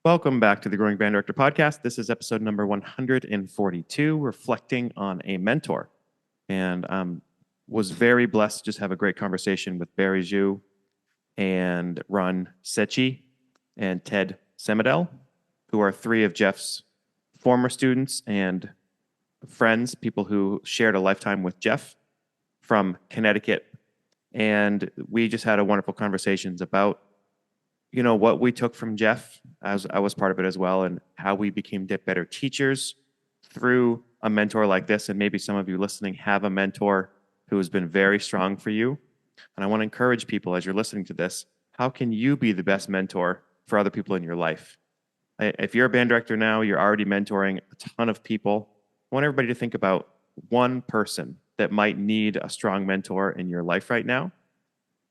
Welcome back to the Growing Band Director Podcast. This is episode number 142, reflecting on a mentor. And was very blessed to just have a great conversation with Barry Zhou and Ron Secchi and Ted Samodel, who are three of Jeff's former students and friends, people who shared a lifetime with Jeff from Connecticut. And we just had a wonderful conversations about what we took from Jeff, as I was part of it as well, and how we became better teachers through a mentor like this. And maybe some of you listening have a mentor who has been very strong for you. And I want to encourage people as you're listening to this, how can you be the best mentor for other people in your life? If you're a band director now, you're already mentoring a ton of people. I want everybody to think about one person that might need a strong mentor in your life right now.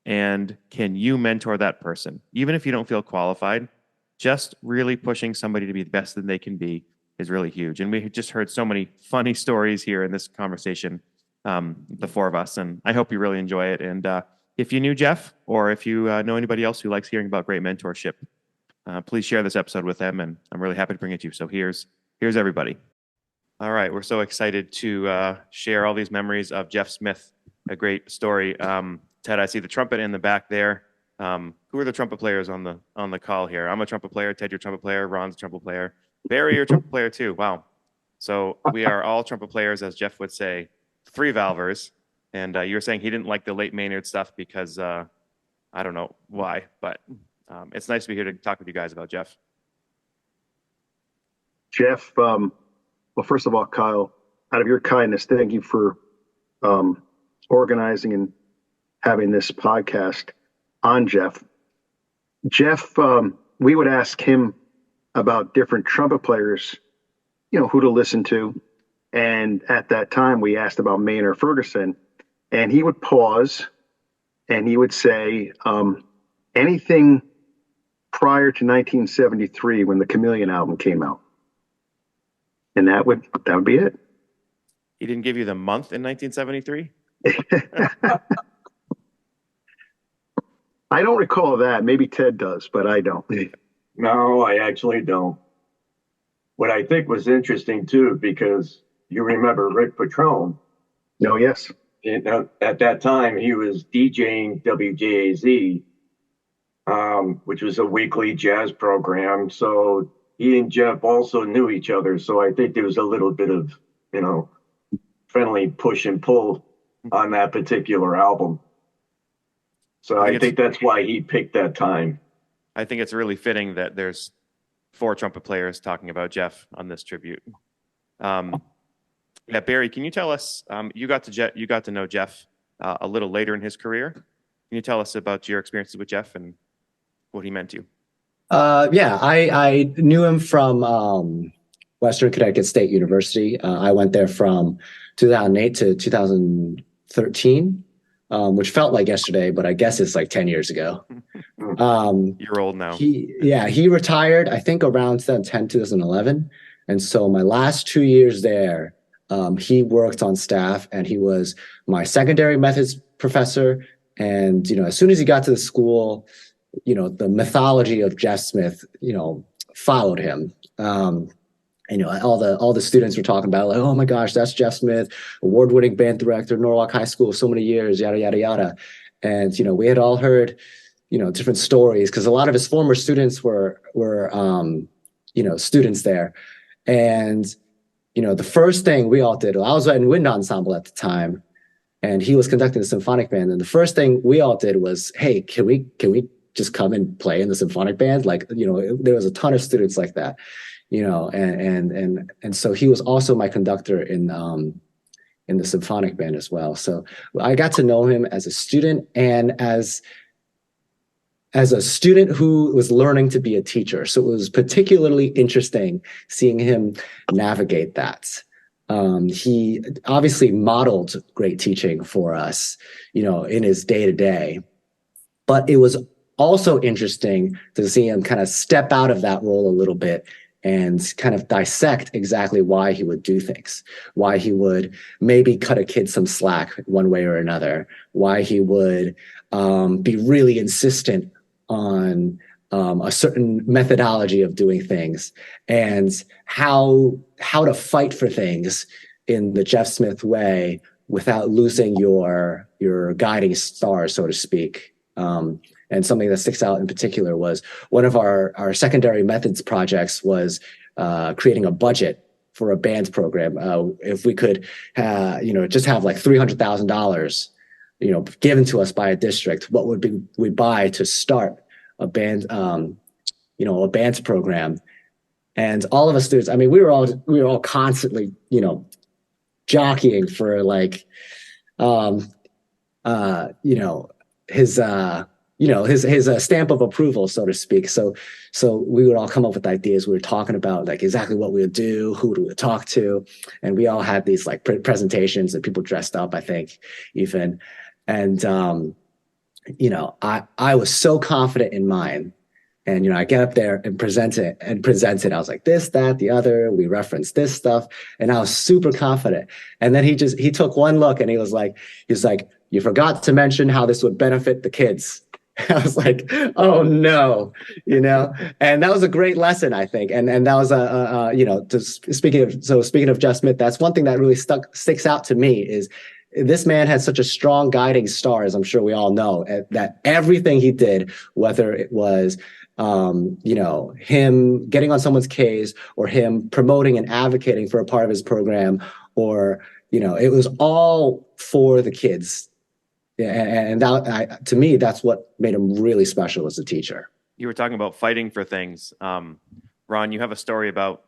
And can you mentor that person? Even if you don't feel qualified, just really pushing somebody to be the best that they can be is really huge. And we just heard so many funny stories here in this conversation, the four of us, and I hope you really enjoy it. And if you knew Jeff, or if you know anybody else who likes hearing about great mentorship, please share this episode with them, and I'm really happy to bring it to you. So here's everybody. All right, we're so excited to share all these memories of Jeff Smith, a great story. Ted, I see the trumpet in the back there. Who are the trumpet players on the call here? I'm a trumpet player. Ted, you're a trumpet player. Ron's a trumpet player. Barry, you're a trumpet player too. Wow. So we are all trumpet players, as Jeff would say, three valvers. And you were saying he didn't like the late Maynard stuff because I don't know why, but it's nice to be here to talk with you guys about Jeff. Jeff, well, first of all, Kyle, out of your kindness, thank you for organizing and having this podcast on Jeff. Jeff, we would ask him about different trumpet players, who to listen to. And at that time, we asked about Maynard Ferguson, and he would pause and he would say, anything prior to 1973 when the Chameleon album came out. And that would be it. He didn't give you the month in 1973? I don't recall that. Maybe Ted does, but I don't. No, I actually don't. What I think was interesting, too, because you remember Rick Patrone. No, yes. At that time, he was DJing WJAZ, which was a weekly jazz program. So he and Jeff also knew each other. So I think there was a little bit of, friendly push and pull on that particular album. So I think that's why he picked that time. I think it's really fitting that there's four trumpet players talking about Jeff on this tribute. Barry, can you tell us, you got to know Jeff a little later in his career. Can you tell us about your experiences with Jeff and what he meant to you? I knew him from Western Connecticut State University. I went there from 2008 to 2013. Which felt like yesterday, but I guess it's like 10 years ago. You're old now. He retired, I think, around 2010, 2011. And so my last 2 years there, he worked on staff, and he was my secondary methods professor. And, as soon as he got to the school, the mythology of Jeff Smith, followed him. All the students were talking about, like, oh my gosh, that's Jeff Smith, award-winning band director, Norwalk High School, so many years, yada, yada, yada. And, we had all heard, different stories, because a lot of his former students were students there. And, the first thing we all did, I was in wind ensemble at the time, and he was conducting the symphonic band. And the first thing we all did was, hey, can we just come and play in the symphonic band? Like, there was a ton of students like that. And so he was also my conductor in the symphonic band as well. So I got to know him as a student and as a student who was learning to be a teacher. So it was particularly interesting seeing him navigate that. He obviously modeled great teaching for us, in his day-to-day, but it was also interesting to see him kind of step out of that role a little bit and kind of dissect exactly why he would do things, why he would maybe cut a kid some slack one way or another, why he would be really insistent on a certain methodology of doing things, and how to fight for things in the Jeff Smith way without losing your guiding star, so to speak. And something that sticks out in particular was one of our secondary methods projects was creating a budget for a band program. If we could, just have like $300,000, given to us by a district, what would we buy to start a band, a band's program? And all of us students, I mean, we were all constantly, jockeying for like, his stamp of approval, so to speak. So we would all come up with ideas. We were talking about like exactly what we would do, who we would talk to, and we all had these like presentations and people dressed up, I think, even. And I was so confident in mine. And, I get up there and present it. I was like, this, that, the other, we referenced this stuff. And I was super confident. And then he took one look and he was like, you forgot to mention how this would benefit the kids. I was like, oh no, and that was a great lesson, I think. And that was speaking of Jeff Smith, that's one thing that really sticks out to me is this man had such a strong guiding star, as I'm sure we all know, that everything he did, whether it was him getting on someone's case or him promoting and advocating for a part of his program, or, it was all for the kids. Yeah, and that, to me, that's what made him really special as a teacher. You were talking about fighting for things. Ron, you have a story about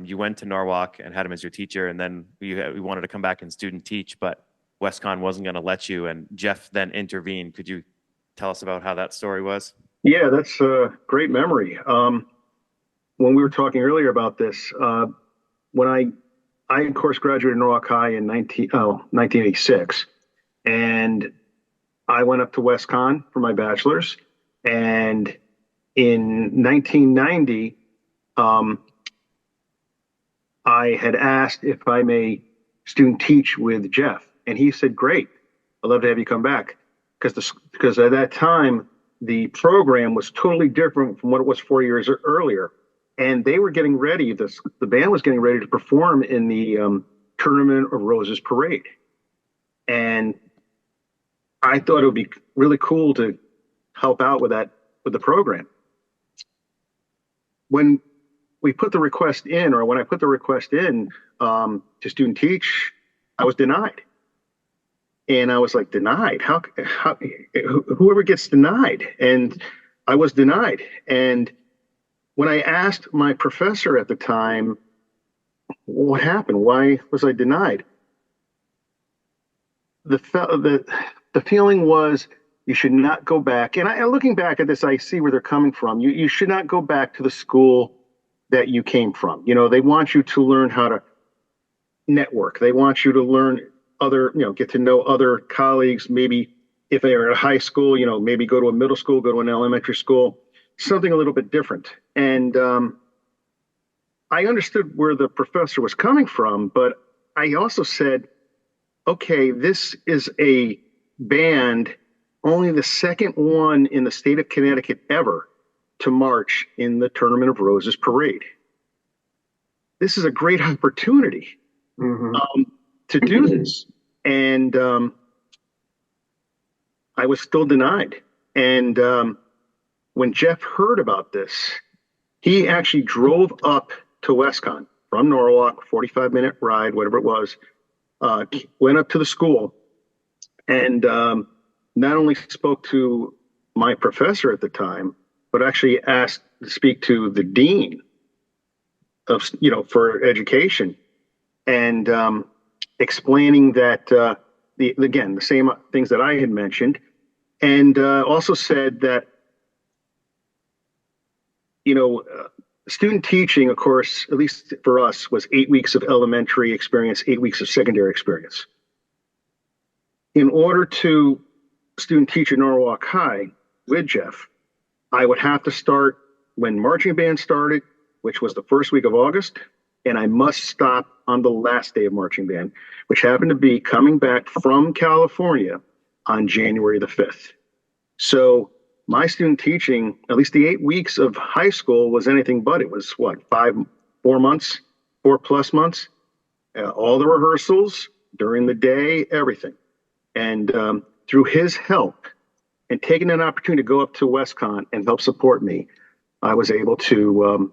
you went to Norwalk and had him as your teacher, and then we wanted to come back and student teach, but WestCon wasn't going to let you, and Jeff then intervened. Could you tell us about how that story was? Yeah, that's a great memory. When we were talking earlier about this, when I of course graduated Norwalk High in 1986, and I went up to WestCon for my bachelor's, and in 1990, I had asked if I may student teach with Jeff, and he said, "Great, I'd love to have you come back," because at that time the program was totally different from what it was 4 years earlier, and they were getting ready. The band was getting ready to perform in the Tournament of Roses parade, and I thought it would be really cool to help out with the program. When I put the request in to student teach, I was denied. And I was like, denied? How whoever gets denied? And I was denied. And when I asked my professor at the time, what happened? Why was I denied? The feeling was you should not go back. And looking back at this, I see where they're coming from. You should not go back to the school that you came from. They want you to learn how to network. They want you to learn get to know other colleagues. Maybe if they are at a high school, maybe go to a middle school, go to an elementary school, something a little bit different. And I understood where the professor was coming from, but I also said, okay, this is a band, only the second one in the state of Connecticut ever to march in the Tournament of Roses parade. This is a great opportunity to do this. And I was still denied. And when Jeff heard about this, he actually drove up to WestCon from Norwalk, 45-minute ride, whatever it was, went up to the school, and not only spoke to my professor at the time, but actually asked to speak to the dean of, for education, and explaining that the same things that I had mentioned, and also said that student teaching, of course, at least for us, was 8 weeks of elementary experience, 8 weeks of secondary experience. In order to student teach at Norwalk High with Jeff, I would have to start when marching band started, which was the first week of August, and I must stop on the last day of marching band, which happened to be coming back from California on January the 5th. So my student teaching, at least the 8 weeks of high school, was anything but. It was what, 4 months, 4+ months, all the rehearsals during the day, everything. And through his help and taking an opportunity to go up to WestCon and help support me, I was able to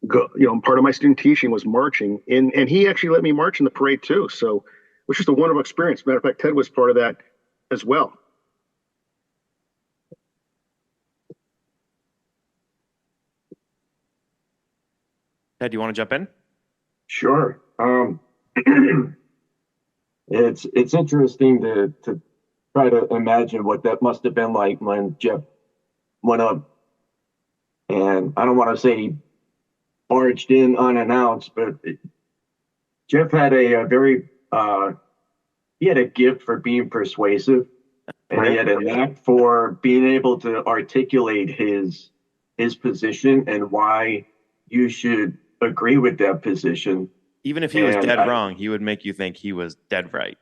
go. Part of my student teaching was marching in, and he actually let me march in the parade too. So it was just a wonderful experience. Matter of fact, Ted was part of that as well. Ted, do you want to jump in? Sure. It's interesting to try to imagine what that must have been like when Jeff went up, and I don't want to say he barged in unannounced, but Jeff had a very he had a gift for being persuasive, and he had a knack for being able to articulate his position and why you should agree with that position. Even if he was dead wrong, he would make you think he was dead right.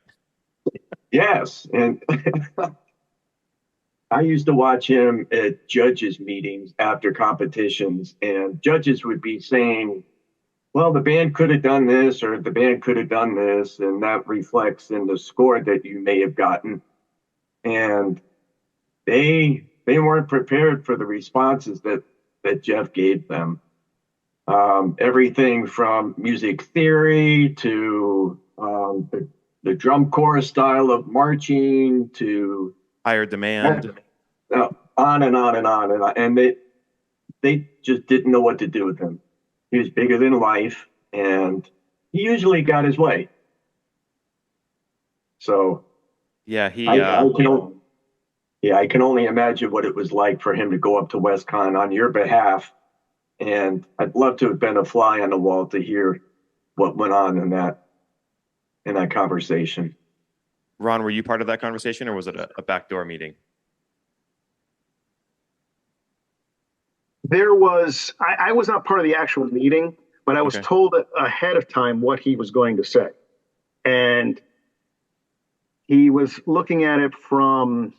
Yes. And I used to watch him at judges' meetings after competitions, and judges would be saying, well, the band could have done this, or the band could have done this, and that reflects in the score that you may have gotten. And they weren't prepared for the responses that Jeff gave them. Everything from music theory to the drum corps style of marching to higher demand, on and on and on. And they just didn't know what to do with him. He was bigger than life, and he usually got his way. So yeah, I can only imagine what it was like for him to go up to WestCon on your behalf. And I'd love to have been a fly on the wall to hear what went on in that conversation. Ron, were you part of that conversation, or was it a backdoor meeting? There was, I was not part of the actual meeting, but I was told ahead of time what he was going to say. And he was looking at it from,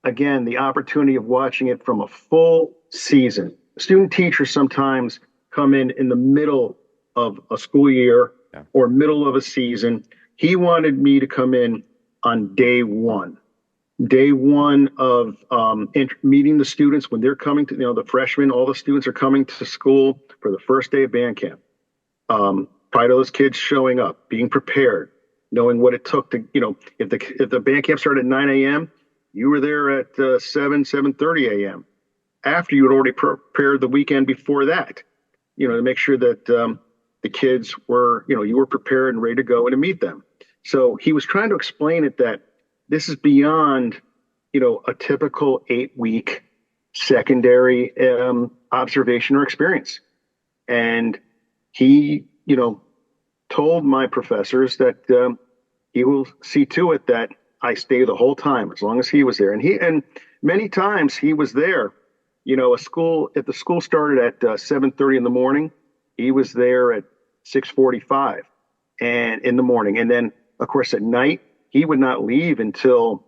again, the opportunity of watching it from a full season. Student teachers sometimes come in the middle of a school year or middle of a season. He wanted me to come in on day one of meeting the students when they're coming to, the freshmen, all the students are coming to school for the first day of band camp. Prior to those kids showing up, being prepared, knowing what it took to, if the band camp started at 9 a.m., you were there at 7:30 a.m. after you had already prepared the weekend before that, to make sure that the kids were, you were prepared and ready to go and to meet them. So he was trying to explain it that this is beyond, a typical 8-week secondary observation or experience. And he, told my professors that he will see to it that I stay the whole time as long as he was there. And many times he was there. If the school started at 7:30 in the morning, he was there at 6:45 and in the morning. And then, of course, at night, he would not leave until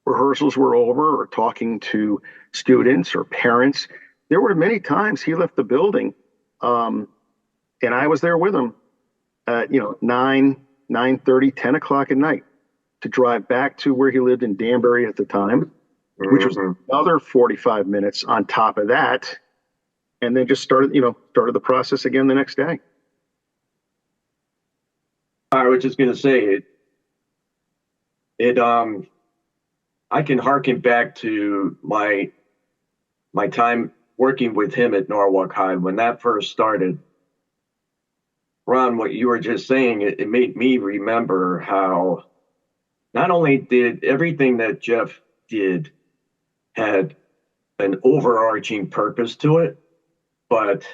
rehearsals were over or talking to students or parents. There were many times he left the building, and I was there with him at 9:30, 10 o'clock at night to drive back to where he lived in Danbury at the time, which was another 45 minutes on top of that, and then just started the process again the next day. I was just going to say I can harken back to my time working with him at Norwalk High when that first started. Ron, what you were just saying, it made me remember how not only did everything that Jeff did had an overarching purpose to it, but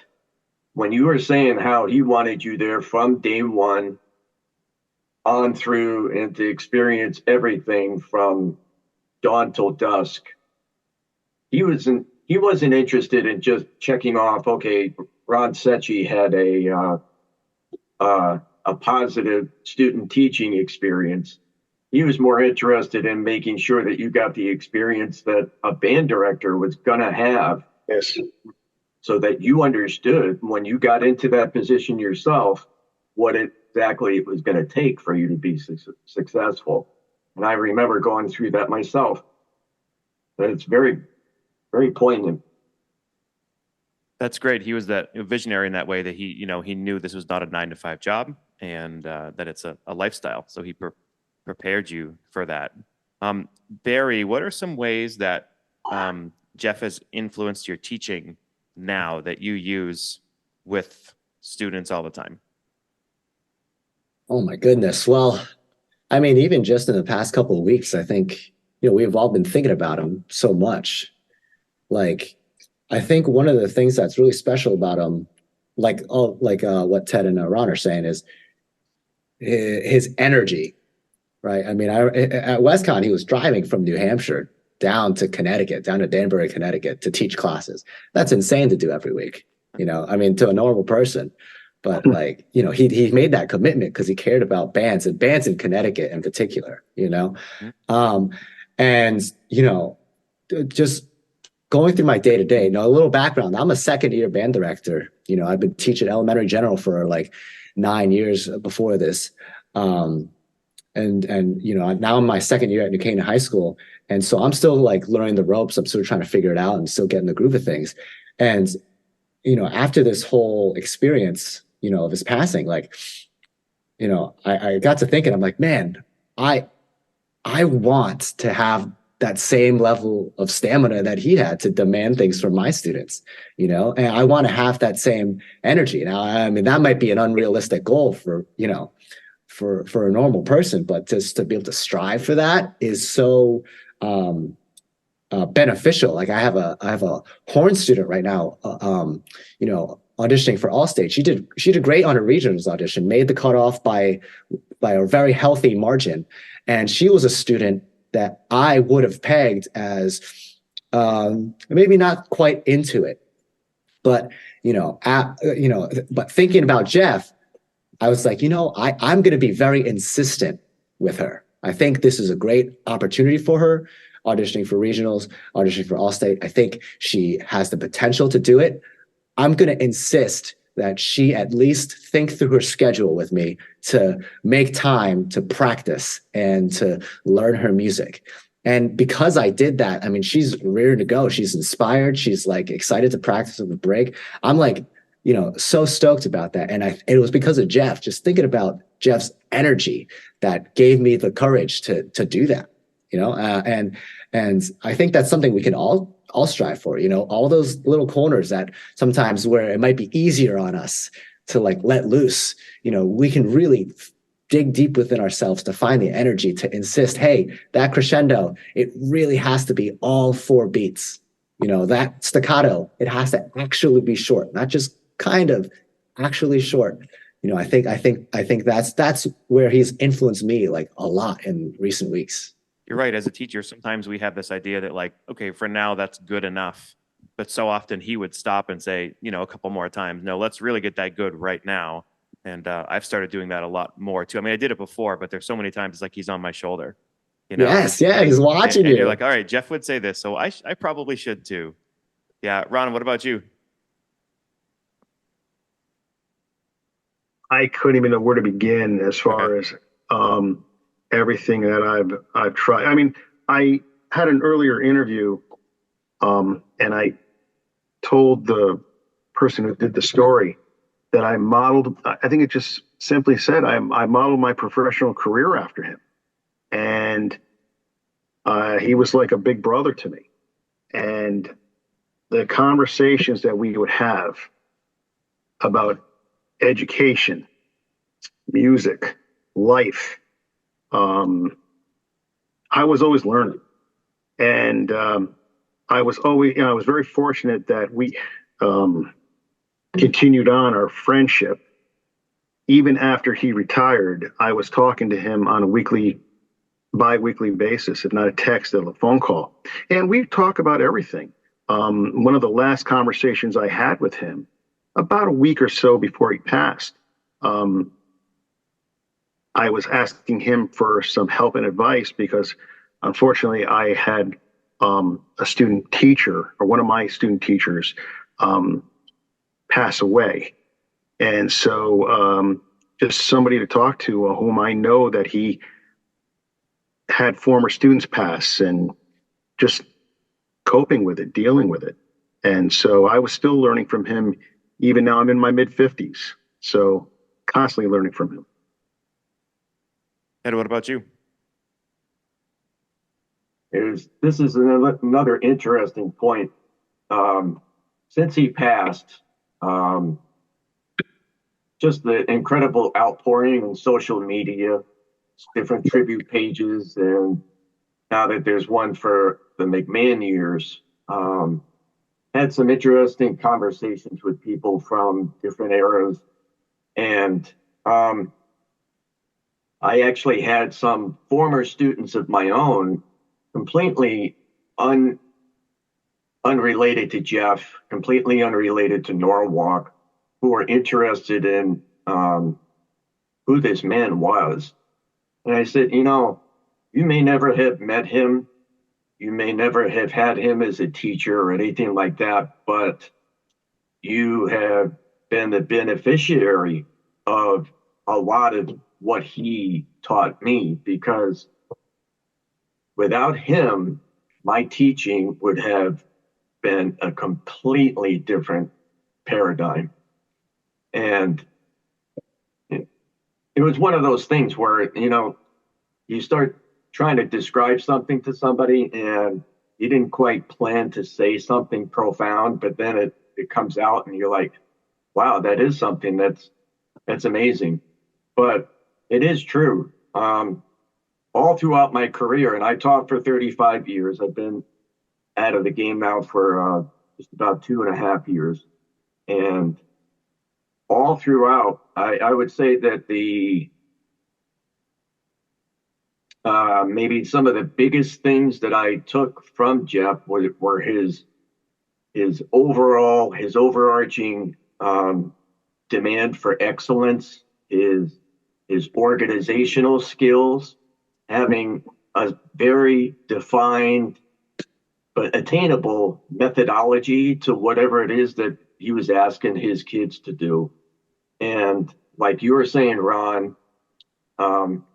when you were saying how he wanted you there from day one on through and to experience everything from dawn till dusk, he wasn't interested in just checking off, okay, Ron Secchi had a positive student teaching experience. He was more interested in making sure that you got the experience that a band director was going to have. Yes. So that you understood when you got into that position yourself, what exactly it was going to take for you to be successful. And I remember going through that myself. But it's very, very poignant. That's great. He was that visionary in that way, that he knew this was not a 9-to-5 job, and that it's a lifestyle. So he prepared you for that. Barry, what are some ways that Jeff has influenced your teaching now that you use with students all the time? Oh my goodness. Well, I mean, even just in the past couple of weeks, I think, we've all been thinking about him so much. Like, I think one of the things that's really special about him, what Ted and Ron are saying, is his energy, right? I mean, at WestCon, he was driving from New Hampshire down to Danbury, Connecticut to teach classes. That's insane to do every week, I mean, to a normal person. But he made that commitment because he cared about bands in Connecticut in particular, just going through my day to day. A little background: I'm a second-year band director. I've been teaching elementary general for like 9 years before this, and now I'm my second year at New Canaan High School, and so I'm still like learning the ropes. I'm still trying to figure it out and still getting the groove of things. And after this whole experience, of his passing, I got to thinking, I'm like, man, I want to have that same level of stamina that he had to demand things from my students, and I want to have that same energy. Now, I mean, that might be an unrealistic goal for a normal person, but just to be able to strive for that is so beneficial. Like I have a horn student right now, auditioning for Allstate. She did great on a regionals audition, made the cutoff by a very healthy margin, and she was a student that I would have pegged as maybe not quite into it, but but thinking about Jeff, I was like, I'm going to be very insistent with her. I think this is a great opportunity for her, auditioning for regionals, auditioning for Allstate. I think she has the potential to do it. I'm going to insist that she at least think through her schedule with me to make time to practice and to learn her music. And because I did that, I mean, she's ready to go. She's inspired. She's like excited to practice with the break. I'm like, so stoked about that. And it was because of Jeff, just thinking about Jeff's energy that gave me the courage to do that, and I think that's something we can all strive for, all those little corners that sometimes where it might be easier on us to like let loose, we can really dig deep within ourselves to find the energy to insist, hey, that crescendo, it really has to be all 4 beats. That staccato, it has to actually be short, not just kind of actually short. I think that's where he's influenced me like a lot in recent weeks. You're right. As a teacher, sometimes we have this idea that like, okay, for now that's good enough. But so often he would stop and say, a couple more times, no, let's really get that good right now. And I've started doing that a lot more too. I mean, I did it before, but there's so many times it's like he's on my shoulder. Yes, yeah, he's watching and you. You're like, all right, Jeff would say this, so I probably should too. Yeah, Ron, what about you? I couldn't even know where to begin as far as everything that I've tried. I mean, I had an earlier interview, and I told the person who did the story that I modeled. I think it just simply said I modeled my professional career after him, and he was like a big brother to me. And the conversations that we would have about education, music, life. I was always learning, and I was always, I was very fortunate that we continued on our friendship. Even after he retired, I was talking to him on a bi-weekly basis, if not a text or a phone call. And we talk about everything. One of the last conversations I had with him, about a week or so before he passed, I was asking him for some help and advice because unfortunately I had a student teacher, or one of my student teachers, pass away. And so just somebody to talk to whom I know that he had former students pass, and just coping with it, dealing with it. And so I was still learning from him. Even now I'm in my mid-50s. So constantly learning from him. Ed, what about you? This is another interesting point. Since he passed, just the incredible outpouring on social media, different tribute pages, and now that there's one for the McMahon years, had some interesting conversations with people from different eras. And I actually had some former students of my own, completely unrelated to Jeff, completely unrelated to Norwalk, who were interested in who this man was. And I said, you may never have met him. You may never have had him as a teacher or anything like that, but you have been the beneficiary of a lot of what he taught me, because without him, my teaching would have been a completely different paradigm. And it was one of those things where, you start trying to describe something to somebody and you didn't quite plan to say something profound, but then it comes out and you're like, wow, that is something that's amazing. But it is true. All throughout my career, and I taught for 35 years. I've been out of the game now for just about 2.5 years. And all throughout, I would say that maybe some of the biggest things that I took from Jeff were his overarching demand for excellence, his organizational skills, having a very defined but attainable methodology to whatever it is that he was asking his kids to do. And like you were saying, Ron,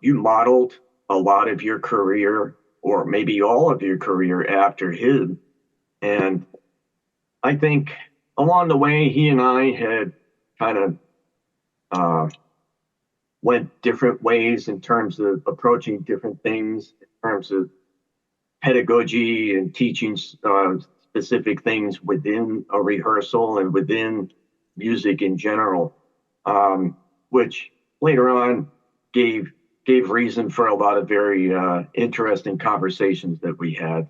you modeled a lot of your career, or maybe all of your career, after him. And I think along the way, he and I had kind of went different ways in terms of approaching different things, in terms of pedagogy and teaching specific things within a rehearsal and within music in general, which later on gave reason for a lot of very interesting conversations that we had.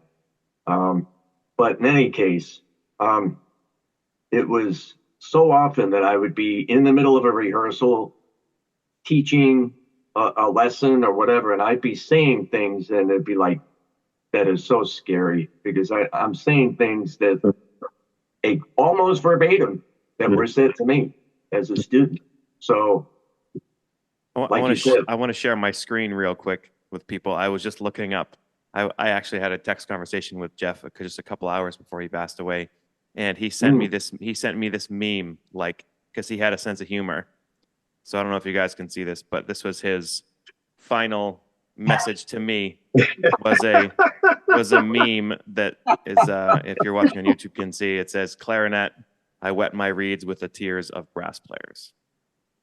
But in any case, it was so often that I would be in the middle of a rehearsal teaching a lesson or whatever, and I'd be saying things and it'd be like, that is so scary, because I'm saying things that almost verbatim that were said to me as a student. So I want to share my screen real quick with people. I was just looking up. I actually had a text conversation with Jeff just a couple hours before he passed away, and he sent me this. He sent me this meme, because he had a sense of humor. So I don't know if you guys can see this, but this was his final message to me. Was a meme that is, if you're watching on YouTube, can see. It says, "Clarinet, I wet my reeds with the tears of brass players."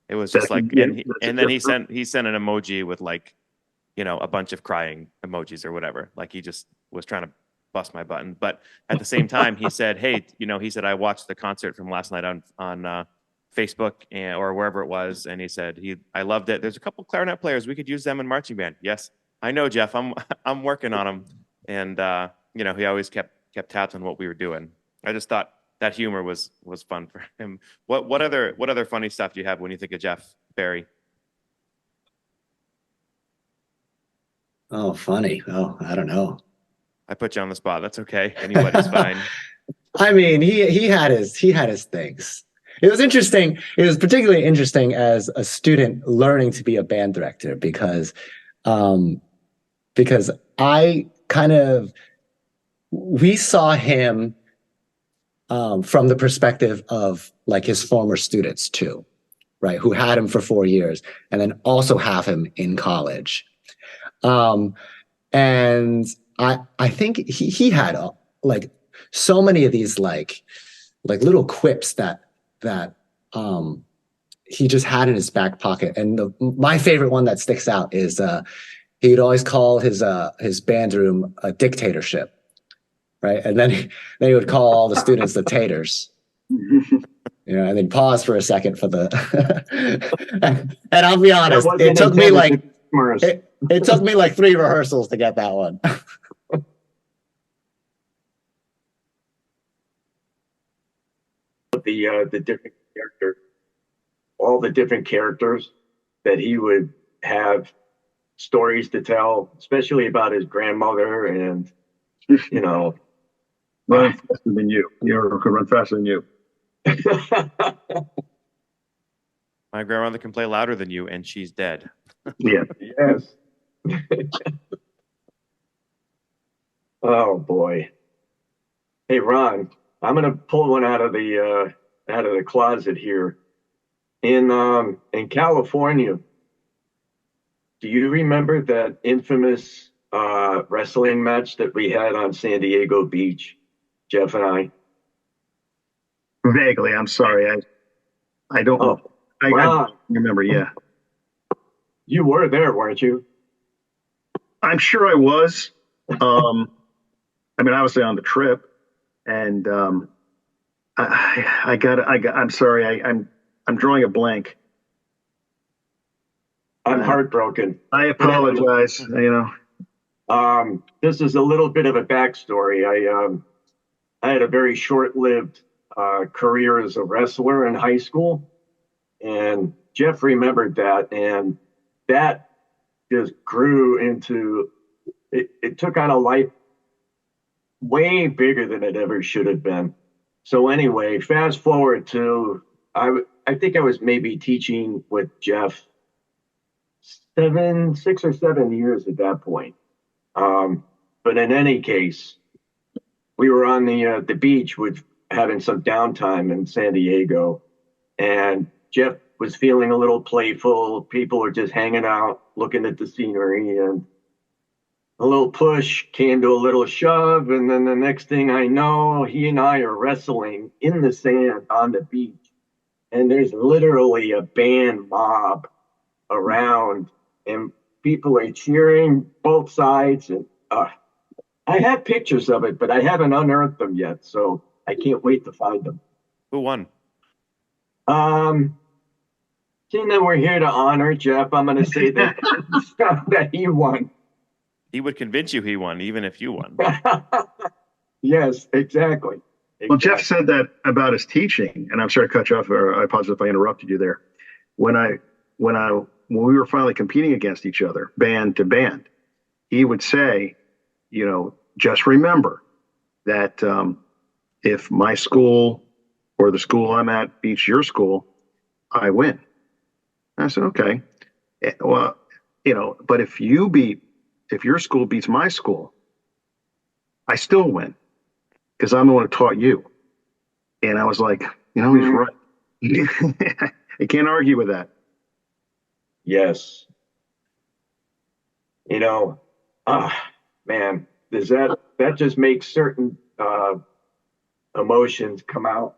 It was just like, and then he sent an emoji with a bunch of crying emojis or whatever. Like he just was trying to bust my button. But at the same time, he said, "Hey, he said I watched the concert from last night on Facebook or wherever it was, and he said I loved it. There's a couple clarinet players, we could use them in marching band." Yes, I know, Jeff. I'm working on them, and he always kept tabs on what we were doing. I just thought that humor was fun for him. What other funny stuff do you have when you think of Jeff, Barry? Oh, funny. Oh, I don't know. I put you on the spot. That's okay. Anybody's fine. I mean, he had his things. it was interesting. It was particularly interesting as a student learning to be a band director because I kind of we saw him from the perspective of like his former students too, right? Who had him for 4 years and then also have him in college. And I think he had like so many of these like little quips that he just had in his back pocket. And my favorite one that sticks out is he would always call his band room a dictatorship, right? And then he would call all the students the taters. And then pause for a second for the and I'll be honest, it took me like it took me like 3 rehearsals to get that one. The different characters, all the different characters that he would have stories to tell, especially about his grandmother, and run faster than you. You could run faster than you. My grandmother can play louder than you, and she's dead. Yeah. Yes. Oh boy. Hey Ron, I'm gonna pull one out of the closet here. In California, do you remember that infamous wrestling match that we had on San Diego Beach, Jeff and I? Vaguely, I'm sorry. I don't know. I remember, yeah. You were there, weren't you? I'm sure I was. I mean, obviously on the trip, and I'm sorry. I'm drawing a blank. I'm heartbroken. I apologize. This is a little bit of a backstory. I had a very short-lived career as a wrestler in high school, and Jeff remembered that, and that just grew into it took on a life way bigger than it ever should have been. So anyway, fast forward to I think I was maybe teaching with Jeff 6 or 7 years at that point. But in any case, we were on the beach with having some downtime in San Diego, and Jeff was feeling a little playful. People were just hanging out, looking at the scenery, and a little push came to a little shove, and then the next thing I know, he and I are wrestling in the sand on the beach, and there's literally a band mob around, and people are cheering both sides, and I have pictures of it, but I haven't unearthed them yet, so I can't wait to find them. Who won? Seeing that we're here to honor Jeff, I'm going to say that that he won. He would convince you he won, even if you won. Yes, exactly. Well, Jeff said that about his teaching, and I'm sorry to cut you off, or I apologize if I interrupted you there. When we were finally competing against each other, band to band, he would say, just remember that if my school or the school I'm at beats your school, I win. And I said, okay. Well, but if your school beats my school, I still win because I'm the one who taught you. And I was like, he's right. I can't argue with that. Yes. Man, does that just makes certain emotions come out.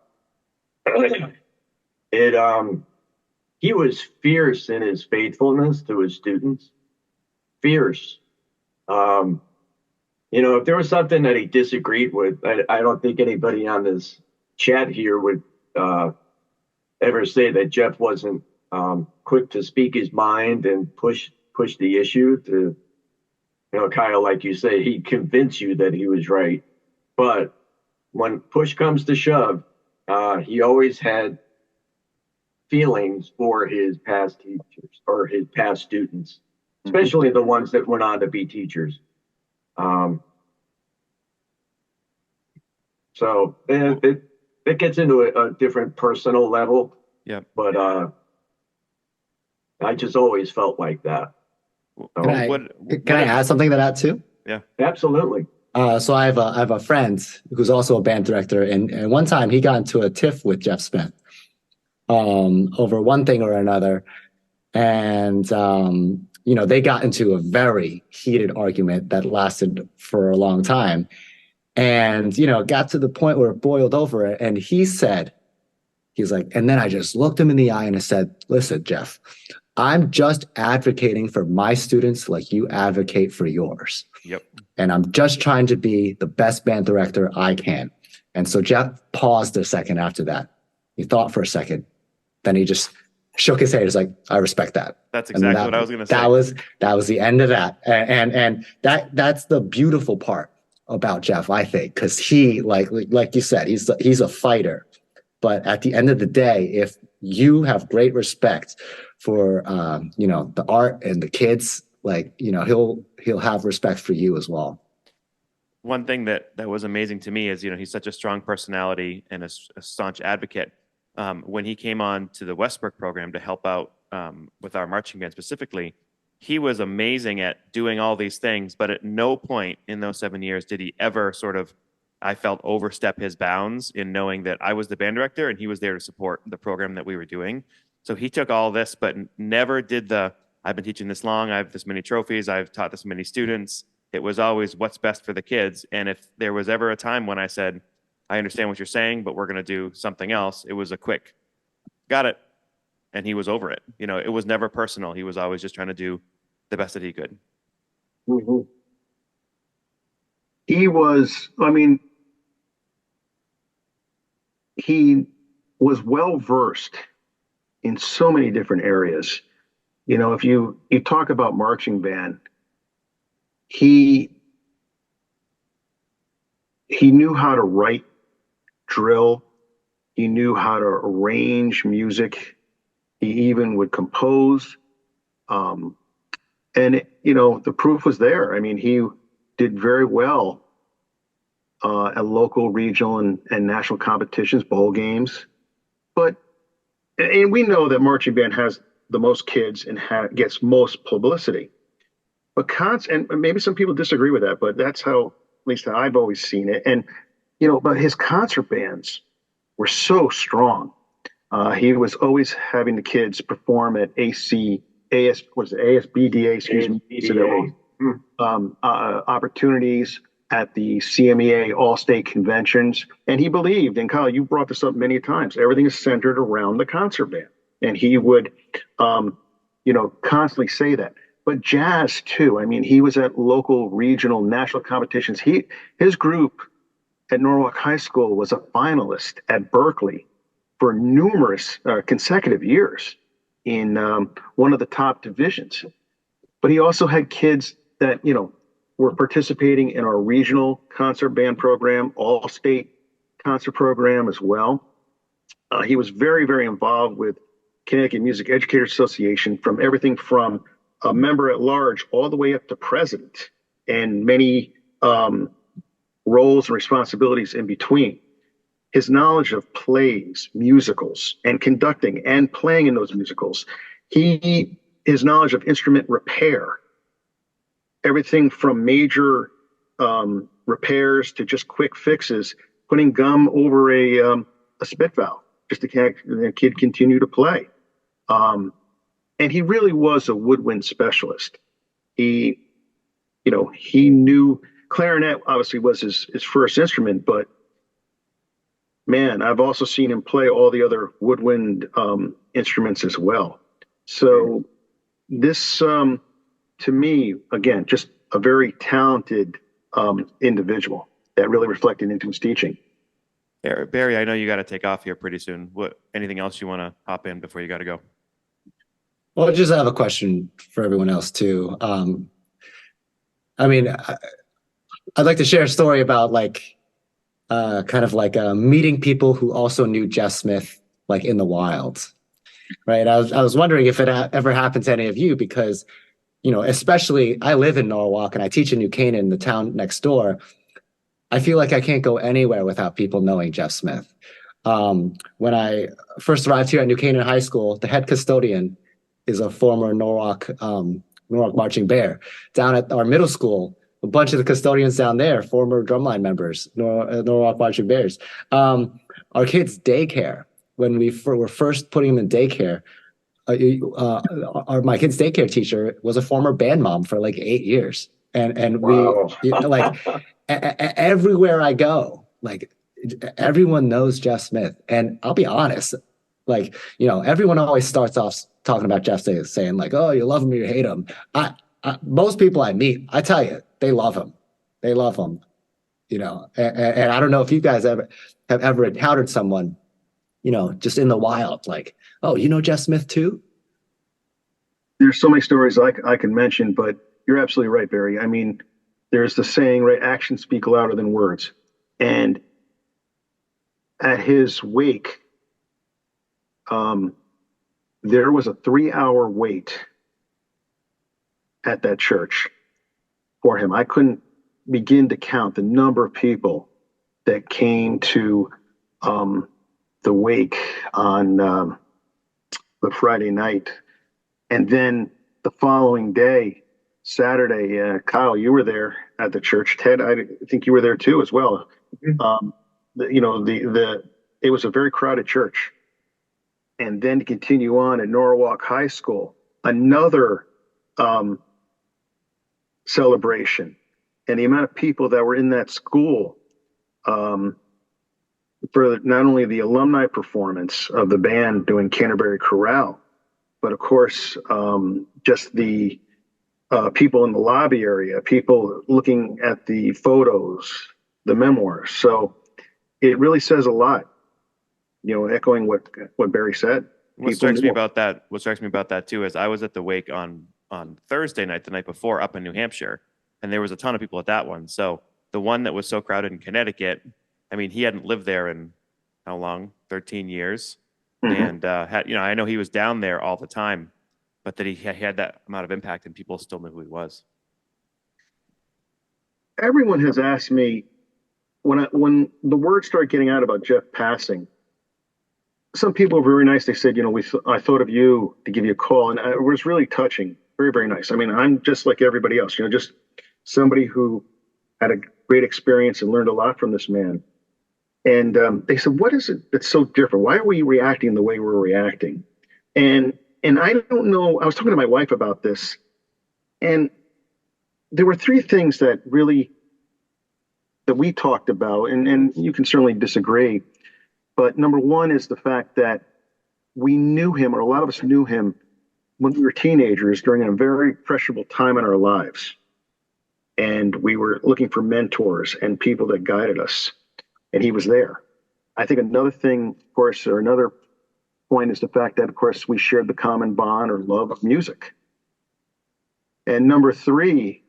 He was fierce in his faithfulness to his students. Fierce. If there was something that he disagreed with, I don't think anybody on this chat here would ever say that Jeff wasn't quick to speak his mind and push the issue to, kind of like you say, he'd convince you that he was right. But when push comes to shove, he always had feelings for his past teachers or his past students, especially the ones that went on to be teachers. So it gets into a different personal level. Yep. But I just always felt like that. So, Can I add something to that too? Yeah. absolutely. So I have a friend who's also a band director, and one time he got into a tiff with Jeff Smith over one thing or another, and they got into a very heated argument that lasted for a long time, and got to the point where it boiled over, and he's like, and then I just looked him in the eye and I said, "Listen, Jeff, I'm just advocating for my students like you advocate for yours. Yep. And I'm just trying to be the best band director I can." And so Jeff paused a second after that. He thought for a second. Then he just shook his head. He's like, "I respect that." That's exactly what I was going to say. That was the end of that. And that's the beautiful part about Jeff, I think, because he, like you said, he's a fighter. But at the end of the day, if you have great respect for the art and the kids, he'll have respect for you as well. One thing that was amazing to me is he's such a strong personality and a staunch advocate. When he came on to the Westbrook program to help out with our marching band specifically, he was amazing at doing all these things, but at no point in those 7 years did he ever I felt, overstep his bounds in knowing that I was the band director and he was there to support the program that we were doing. So he took all this, but never did I've been teaching this long, I have this many trophies, I've taught this many students. It was always what's best for the kids. And if there was ever a time when I said, "I understand what you're saying, but we're going to do something else," it was a quick, "Got it." And he was over it. It was never personal. He was always just trying to do the best that he could. Mm-hmm. He was well versed in so many different areas. If you talk about marching band, he knew how to write drill. He knew how to arrange music. He even would compose. And the proof was there. He did very well at local, regional, and national competitions, bowl games. And we know that marching band has the most kids and gets most publicity. But and maybe some people disagree with that, but that's how, at least how I've always seen it. And but his concert bands were so strong. He was always having the kids perform at ASBDA, opportunities at the CMEA All-State Conventions. And he believed, and Kyle, you brought this up many times, everything is centered around the concert band. And he would, constantly say that. But jazz too. He was at local, regional, national competitions. His group at Norwalk High School was a finalist at Berkeley for numerous consecutive years in one of the top divisions. But he also had kids that, were participating in our regional concert band program, all-state concert program as well. He was very, very involved with Connecticut Music Educators Association, from everything from a member at large all the way up to president, and many roles and responsibilities in between. His knowledge of plays, musicals, and conducting and playing in those musicals, his knowledge of instrument repair, everything from major repairs to just quick fixes, putting gum over a spit valve just to the kid continue to play. And he really was a woodwind specialist. He knew clarinet obviously was his first instrument, but man, I've also seen him play all the other woodwind instruments as well. So this, to me, again, just a very talented individual that really reflected into his teaching. Barry, I know you got to take off here pretty soon. Anything else you want to hop in before you got to go? Well, I just have a question for everyone else too. I'd like to share a story about meeting people who also knew Jeff Smith, in the wild, right? I was wondering if it ever happened to any of you, because, especially I live in Norwalk and I teach in New Canaan, the town next door. I feel like I can't go anywhere without people knowing Jeff Smith. When I first arrived here at New Canaan High School, the head custodian is a former Norwalk Marching Bear. Down at our middle school, a bunch of the custodians down there, former drumline members, Norwalk Marching Bears. Our kids' daycare, when we were first putting them in daycare, my kid's daycare teacher was a former band mom for like 8 years, and Wow. everywhere I go, like everyone knows Jeff Smith. And I'll be honest, like, everyone always starts off talking about Jeff saying like, oh, you love him or you hate him. Most people I meet, I tell you, they love him. They love him, and I don't know if you guys have ever encountered someone, just in the wild, like, oh, Jeff Smith too? There's so many stories I can mention, but you're absolutely right, Barry. I mean, there's the saying, right? Actions speak louder than words. And at his wake, there was a 3-hour wait at that church for him. I couldn't begin to count the number of people that came to the wake on the Friday night. And then the following day, Saturday, Kyle, you were there at the church. Ted, I think you were there too as well. It was a very crowded church. And then to continue on at Norwalk High School, another celebration. And the amount of people that were in that school for not only the alumni performance of the band doing Canterbury Chorale, but of course, just the people in the lobby area, people looking at the photos, the memoirs. So it really says a lot, echoing what Barry said. What strikes me about that too is I was at the wake on Thursday night, the night before, up in New Hampshire, and there was a ton of people at that one. So the one that was so crowded in Connecticut, I mean, he hadn't lived there in how long? 13 years. Mm-hmm. And I know he was down there all the time, but that he had that amount of impact and people still knew who he was. Everyone has asked me when the word started getting out about Jeff passing. Some people were very nice. They said, I thought of you to give you a call, and it was really touching. Very, very nice. I mean, I'm just like everybody else, just somebody who had a great experience and learned a lot from this man. And they said, what is it that's so different? Why are we reacting the way we're reacting? And I don't know. I was talking to my wife about this, and there were 3 things that we talked about, and you can certainly disagree. But number one is the fact that we knew him, or a lot of us knew him, when we were teenagers during a very pressurable time in our lives. And we were looking for mentors and people that guided us. And he was there. I think another thing, of course, or another point is the fact that, of course, we shared the common bond or love of music. And number 3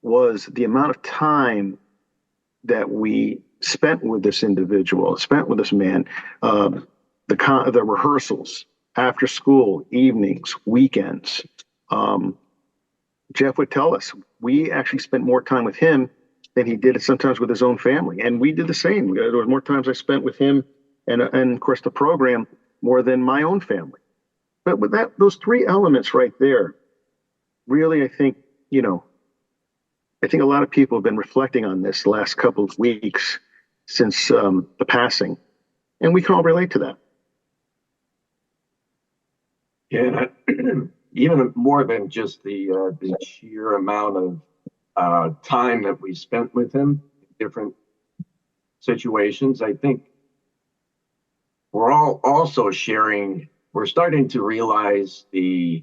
was the amount of time that we spent with this individual, spent with this man, the rehearsals, after school, evenings, weekends. Jeff would tell us we actually spent more time with him than he did sometimes with his own family. And we did the same. There were more times I spent with him and of course the program more than my own family. But with those 3 elements right there, really, I think a lot of people have been reflecting on this the last couple of weeks since the passing, and we can all relate to that. Yeah, even more than just the sheer amount of time that we spent with him in different situations, I think we're all also we're starting to realize if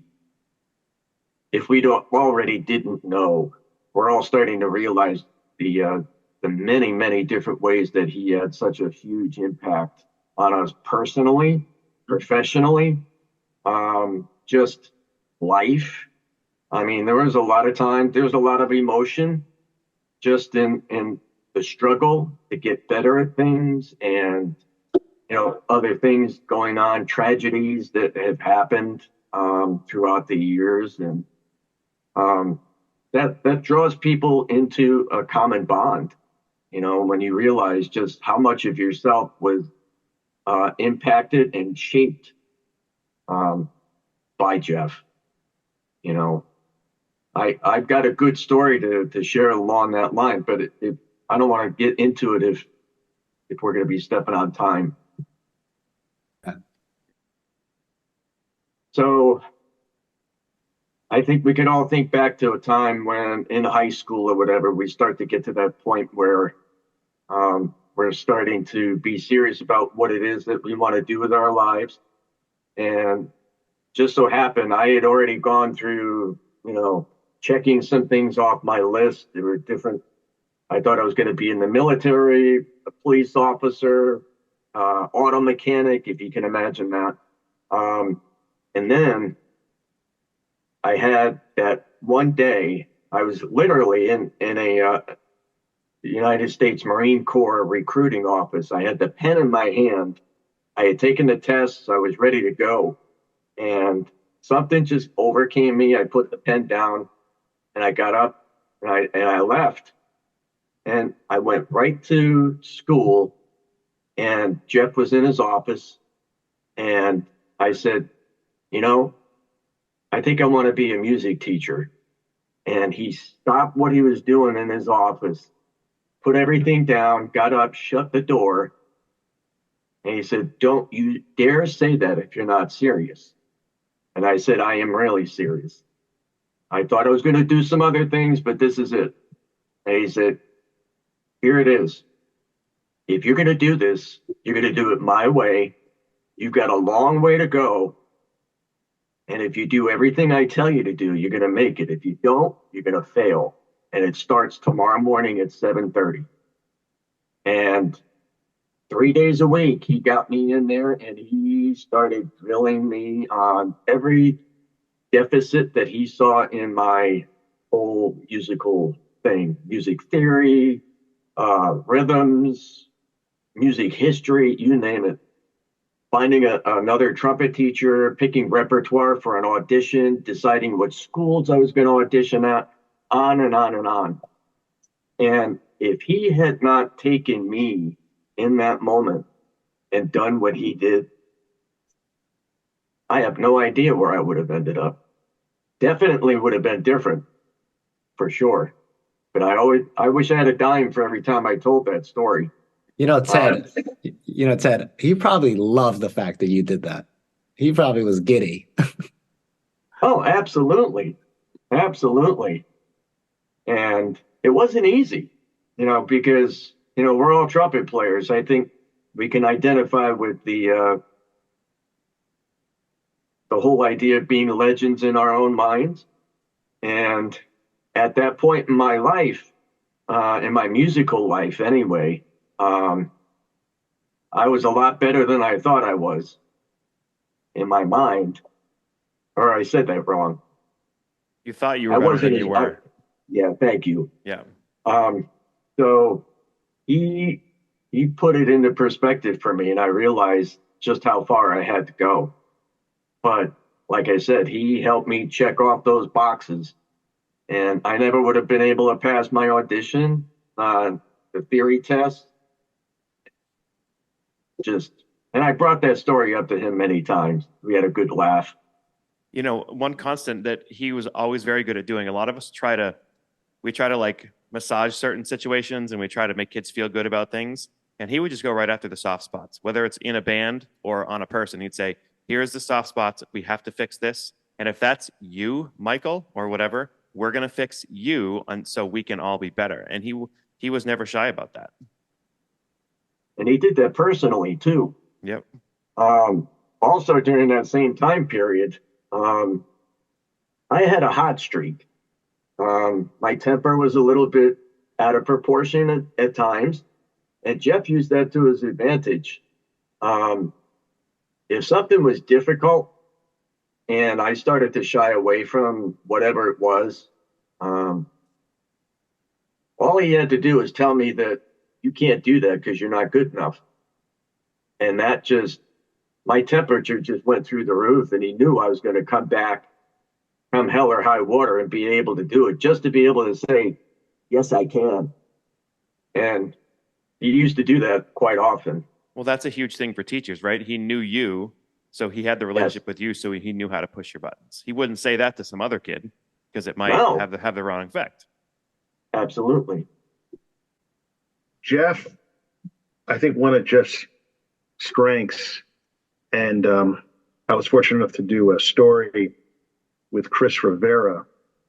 we didn't know, we're all starting to realize the many, many different ways that he had such a huge impact on us personally, professionally, just life. I mean, there was a lot of emotion just in the struggle to get better at things, and other things going on, tragedies that have happened throughout the years, and that draws people into a common bond. When you realize just how much of yourself was impacted and shaped by Jeff. You know, I've got a good story to share along that line, but I don't want to get into it if we're going to be stepping on time. So I think we can all think back to a time when in high school or whatever, we start to get to that point where we're starting to be serious about what it is that we want to do with our lives. And just so happened, I had already gone through, checking some things off my list. There were different, I thought I was going to be in the military, a police officer, auto mechanic, if you can imagine that. And then I had that one day, I was literally in a United States Marine Corps recruiting office. I had the pen in my hand. I had taken the tests. I was ready to go. And something just overcame me. I put the pen down and I got up and I left. And I went right to school and Jeff was in his office. And I said, I think I want to be a music teacher. And he stopped what he was doing in his office, put everything down, got up, shut the door. And he said, "Don't you dare say that if you're not serious." And I said, "I am really serious. I thought I was going to do some other things, but this is it." And he said, "Here it is. If you're going to do this, you're going to do it my way. You've got a long way to go. And if you do everything I tell you to do, you're going to make it. If you don't, you're going to fail. And it starts tomorrow morning at 7:30. And 3 days a week, he got me in there and he started drilling me on every deficit that he saw in my whole musical thing, music theory, rhythms, music history, you name it. Finding another trumpet teacher, picking repertoire for an audition, deciding what schools I was going to audition at, on and on and on. And if he had not taken me in that moment and done what he did, I have no idea where I would have ended up. Definitely would have been different, for sure. But I wish I had a dime for every time I told that story. Ted, Ted, he probably loved the fact that you did that. He probably was giddy. Oh, absolutely. Absolutely. And it wasn't easy, because, we're all trumpet players. I think we can identify with the whole idea of being legends in our own minds. And at that point in my life, in my musical life anyway, I was a lot better than I thought I was in my mind. Or I said that wrong. You thought you were better than you were. Yeah, thank you. Yeah. So he put it into perspective for me, and I realized just how far I had to go. But like I said, he helped me check off those boxes, and I never would have been able to pass my audition, the theory test. And I brought that story up to him many times. We had a good laugh. One constant that he was always very good at doing, a lot of us try to like massage certain situations and we try to make kids feel good about things. And he would just go right after the soft spots, whether it's in a band or on a person. He'd say, "Here's the soft spots. We have to fix this. And if that's you, Michael, or whatever, we're going to fix you so we can all be better." And he was never shy about that. And he did that personally too. Yep. Also during that same time period, I had a hot streak. My temper was a little bit out of proportion at times, and Jeff used that to his advantage. If something was difficult and I started to shy away from whatever it was, all he had to do was tell me that you can't do that because you're not good enough. And that my temperature just went through the roof, and he knew I was going to come back come hell or high water and be able to do it, just to be able to say, "Yes, I can." And he used to do that quite often. Well, that's a huge thing for teachers, right? He knew you, so he had the relationship with you, so he knew how to push your buttons. He wouldn't say that to some other kid because it might have the wrong effect. Absolutely. Jeff, I think one of Jeff's strengths, and I was fortunate enough to do a story with Chris Rivera,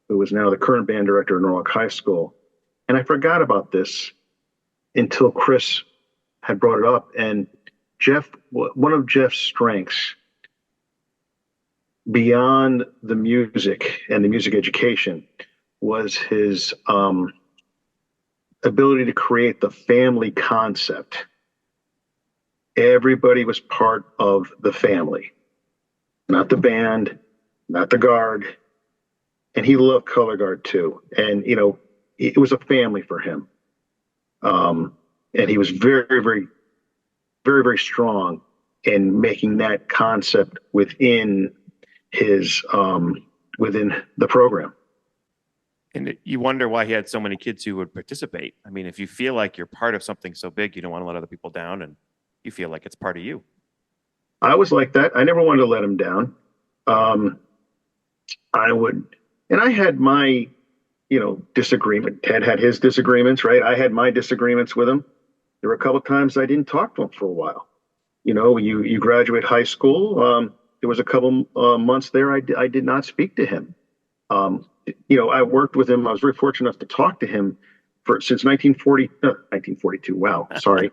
who is now the current band director at Norwalk High School. And I forgot about this until Chris had brought it up. And one of Jeff's strengths beyond the music and the music education was his ability to create the family concept. Everybody was part of the family, not the band, not the guard. And he loved color guard too. And, it was a family for him. And he was very, very, very, very strong in making that concept within his, within the program. And you wonder why he had so many kids who would participate. I mean, if you feel like you're part of something so big, you don't want to let other people down, and you feel like it's part of you. I was like that. I never wanted to let him down. And I had my, disagreement. Ted had his disagreements, right? I had my disagreements with him. There were a couple of times I didn't talk to him for a while. You graduate high school. There was a couple months there I did not speak to him. I worked with him. I was very fortunate enough to talk to him since 1942. Wow, sorry.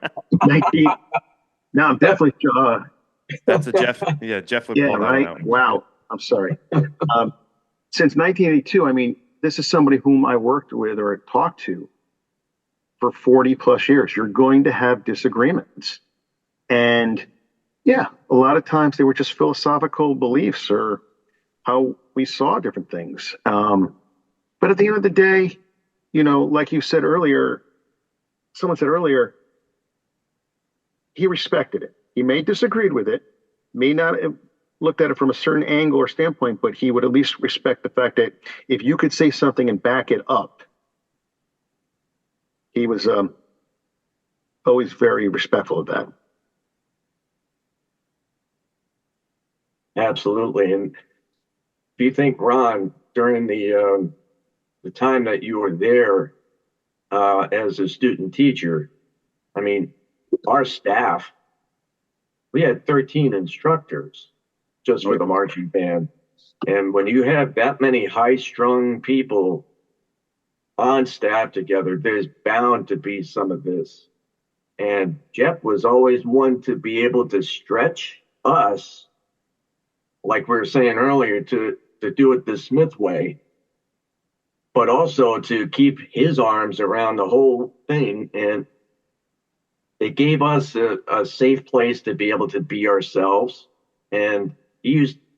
Now I'm definitely. That's a Jeff. Yeah, Jeff would pull that right. out. Wow, I'm sorry. Since 1982, I mean, this is somebody whom I worked with or talked to for 40 plus years. You're going to have disagreements. And yeah, a lot of times they were just philosophical beliefs or how we saw different things. But at the end of the day, like you said earlier, someone said earlier, he respected it. He may have disagreed with it, may not have looked at it from a certain angle or standpoint, but he would at least respect the fact that if you could say something and back it up, he was always very respectful of that. Absolutely. And do you think, Ron, during the time that you were there as a student teacher, I mean, our staff, we had 13 instructors just for the marching band. And when you have that many high-strung people on staff together, there's bound to be some of this. And Jeff was always one to be able to stretch us, like we were saying earlier, to do it the Smith way, but also to keep his arms around the whole thing. And it gave us a safe place to be able to be ourselves. And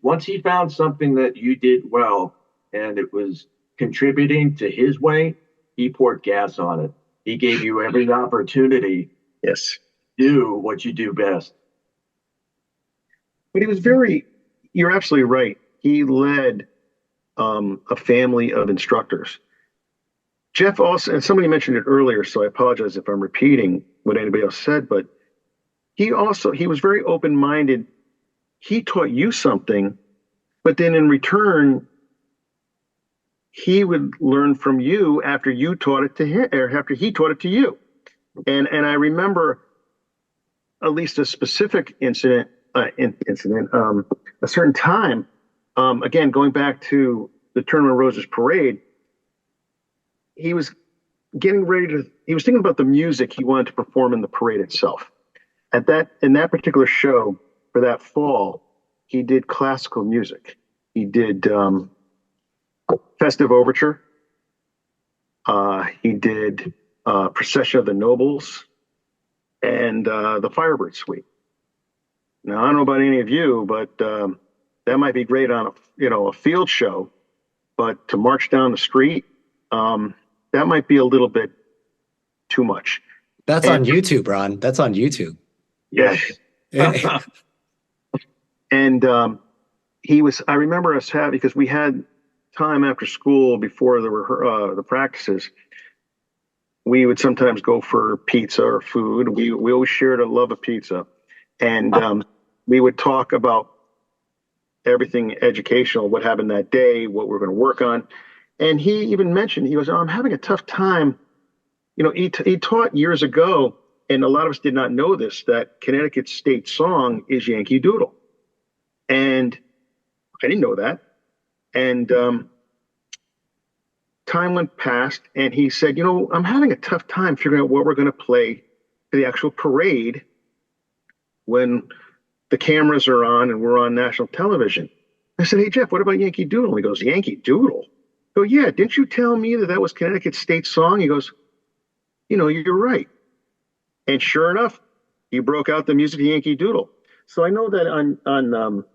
once he found something that you did well and it was contributing to his way, he poured gas on it. He gave you every opportunity to do what you do best. But he was you're absolutely right. He led a family of instructors. Jeff also, and somebody mentioned it earlier, so I apologize if I'm repeating what anybody else said, but he was very open-minded. He taught you something, but then in return, he would learn from you after you taught it to him, or after he taught it to you. And I remember at least a specific incident, a certain time, again, going back to the Tournament of Roses parade, he was he was thinking about the music he wanted to perform in the parade itself. In that particular show for that fall, he did classical music. He did Festive Overture. He did Procession of the Nobles and the Firebird Suite. Now, I don't know about any of you, but that might be great on a field show, but to march down the street, that might be a little bit too much. That's on YouTube, Ron. That's on YouTube. Yes. And I remember us having, because we had time after school before there were the practices, we would sometimes go for pizza or food. We always shared a love of pizza, and we would talk about everything educational, what happened that day, what we're going to work on. And he even mentioned, he goes, "Oh, I'm having a tough time." You know, he taught years ago, and a lot of us did not know this, that Connecticut's state song is Yankee Doodle. And I didn't know that. And time went past, and he said, "You know, I'm having a tough time figuring out what we're going to play for the actual parade when the cameras are on and we're on national television." I said, "Hey, Jeff, what about Yankee Doodle?" He goes, "Yankee Doodle?" I go, "Yeah, didn't you tell me that that was Connecticut's state song?" He goes, "You know, you're right." And sure enough, he broke out the music of Yankee Doodle. So I know that on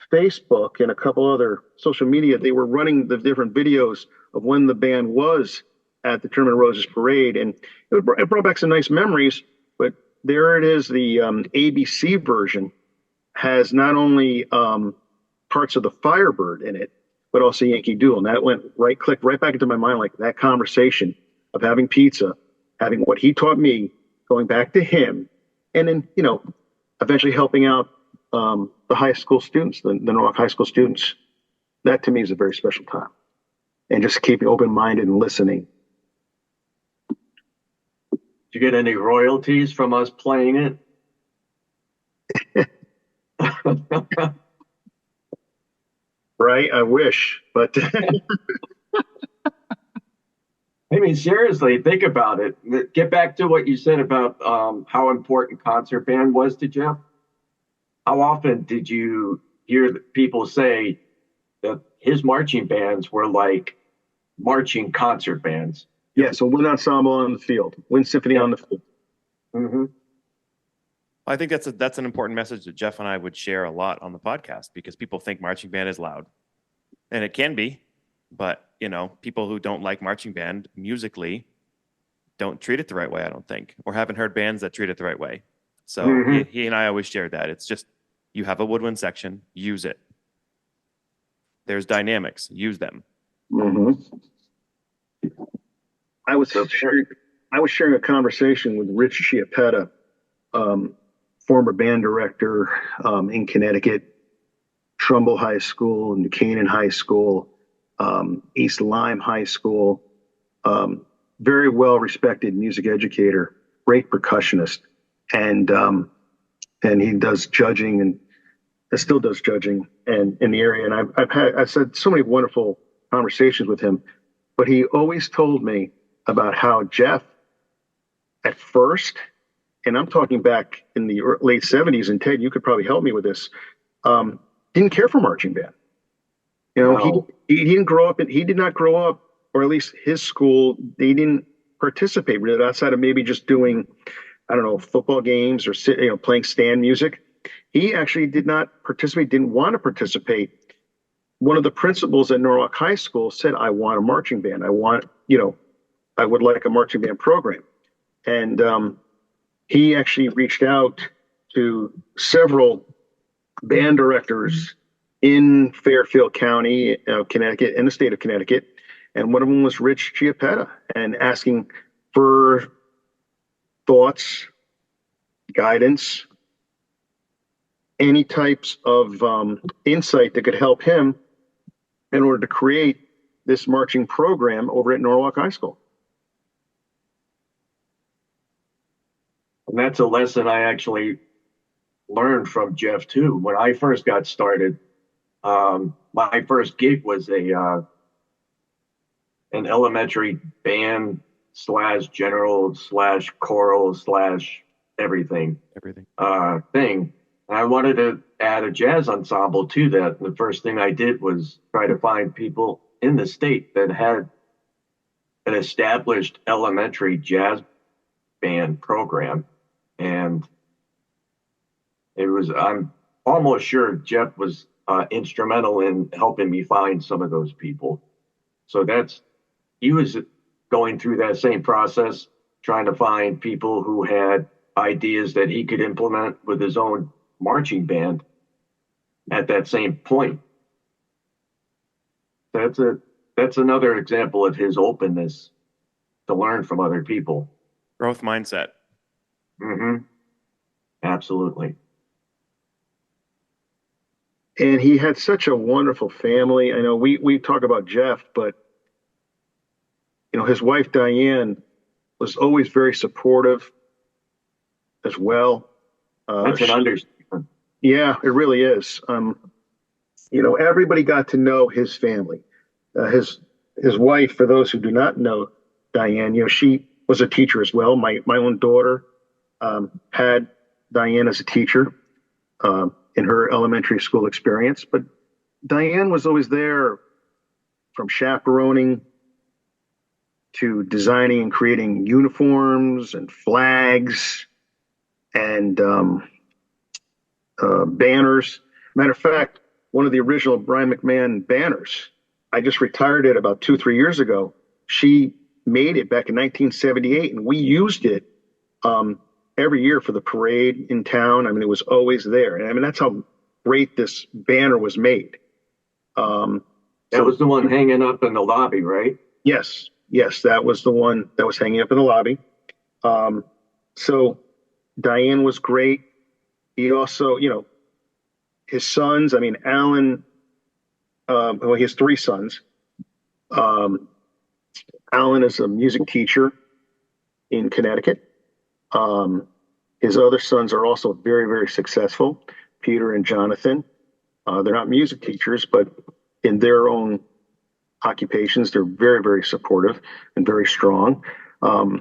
Facebook and a couple other social media, they were running the different videos of when the band was at the Tournament of Roses parade, and it brought back some nice memories. But there it is, the ABC version has not only parts of the Firebird in it, but also Yankee Doodle. And that clicked right back into my mind, like that conversation of having pizza, having what he taught me, going back to him, and then, you know, eventually helping out the high school students, the Norwalk High School students. That to me is a very special time. And just keeping open-minded and listening. Did you get any royalties from us playing it? Right? I wish, but I mean, seriously, think about it. Get back to what you said about how important concert band was to Jeff. How often did you hear people say that his marching bands were like marching concert bands? Yeah, so wind ensemble on the field, wind symphony on the field. Mm-hmm. I think that's an important message that Jeff and I would share a lot on the podcast, because people think marching band is loud, and it can be, but you know, people who don't like marching band musically don't treat it the right way, I don't think, or haven't heard bands that treat it the right way. So he and I always shared that. It's just, you have a woodwind section, use it. There's dynamics, use them. Mm-hmm. I was sharing a conversation with Rich Chiappetta, former band director in Connecticut, Trumbull High School, New Canaan High School, East Lyme High School, very well-respected music educator, great percussionist, and he does judging and still does judging and in the area. And I've said so many wonderful conversations with him, but he always told me about how Jeff, at first, and I'm talking back in the late 70s, and Ted, you could probably help me with this, didn't care for marching band. You know, No. he didn't grow up, he did not grow up, or at least his school, they didn't participate with it outside of maybe just doing, I don't know, football games or playing stand music. He actually did not participate, didn't want to participate. One of the principals at Norwalk High School said, "I want a marching band. I would like a marching band program." And he actually reached out to several band directors in Fairfield County, Connecticut, in the state of Connecticut. And one of them was Rich Chiappetta, and asking for thoughts, guidance, any types of insight that could help him in order to create this marching program over at Norwalk High School. And that's a lesson I actually learned from Jeff too. When I first got started, my first gig was an elementary band / general / choral / everything thing. And I wanted to add a jazz ensemble to that. And the first thing I did was try to find people in the state that had an established elementary jazz band program. And I'm almost sure Jeff was instrumental in helping me find some of those people. So he was going through that same process, trying to find people who had ideas that he could implement with his own marching band at that same point. That's another example of his openness to learn from other people. Growth mindset. Mm-hmm. Absolutely. And he had such a wonderful family. I know we talk about Jeff, but his wife Diane was always very supportive as well. That's an understatement. Yeah, it really is. Everybody got to know his family. His wife, for those who do not know Diane, she was a teacher as well. My own daughter had Diane as a teacher in her elementary school experience, but Diane was always there, from chaperoning to designing and creating uniforms and flags and banners. Matter of fact, one of the original Brian McMahon banners, I just retired it about 2-3 years ago. She made it back in 1978, and we used it every year for the parade in town. I mean, it was always there. And I mean, that's how great this banner was made. That was the one hanging up in the lobby, right? Yes, that was the one that was hanging up in the lobby. So Diane was great. He also, his sons, I mean, Alan, he has 3 sons. Alan is a music teacher in Connecticut. His other sons are also very, very successful, Peter and Jonathan. They're not music teachers, but in their own occupations, they're very, very supportive and very strong. A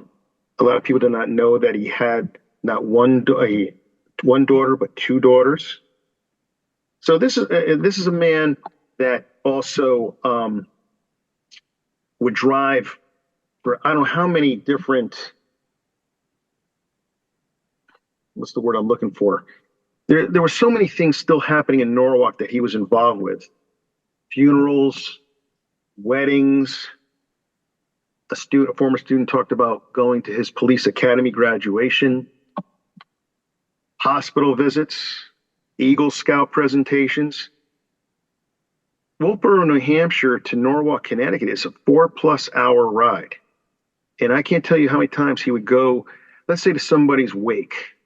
lot of people do not know that he had not one daughter, but 2 daughters. So this is a man that also would drive for I don't know how many different. What's the word I'm looking for? There were so many things still happening in Norwalk that he was involved with: funerals, weddings. A former student talked about going to his police academy graduation, hospital visits, Eagle Scout presentations. Wolfboro, New Hampshire to Norwalk, Connecticut is a 4+ hour ride. And I can't tell you how many times he would go, let's say, to somebody's wake.